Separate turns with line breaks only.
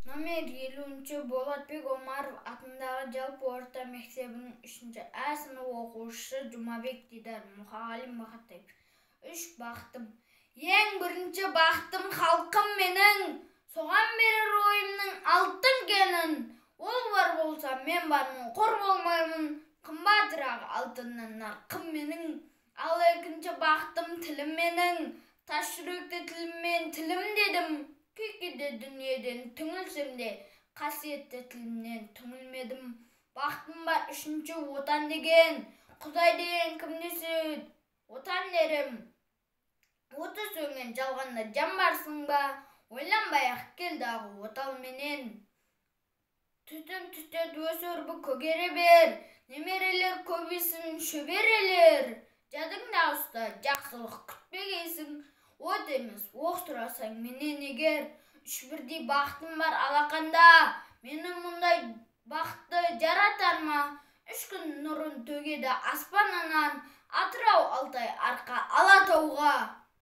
Номер 50 Болотбек Омаров атындағы жалпы орта мектебінің 3-А сынып оқушысы Жұмабек Дидар мұғалім Мақатаев. 3 бақытым. Ең бірінші бақытым халқым менің, соған берер ойымның алтын кенін. Ол бар болса мен бармын, қор болмаймын, қымбатырақ алтыннан нарқым менің. Ал екінші бақытым тілім менің, тас жүректі тіліммен тілім дедім. Күйкеде дүниеден түңілсем де, қасиетті тілімнен түңілмедім. Бақытым бар үшінші отан деген, Құдай деген кім десе, отан дерім. Оты сөнген жалғанда жан барсың ба, ойланбай-ақ кел дағы отал менен. Түтін түтет өсір бұ көгере бер, немерелер көбейсін шөберелер. Жадыңда ұста жақсылық күтпегейсің, от емес оқ сұрасаң менен егер. Үш бірдей бақытым бар алақанда, мені мұндай бақытты жаратар ма? 3 күн нұрын төгеді аспанынан, Атырау Алтай арқа Алатауға.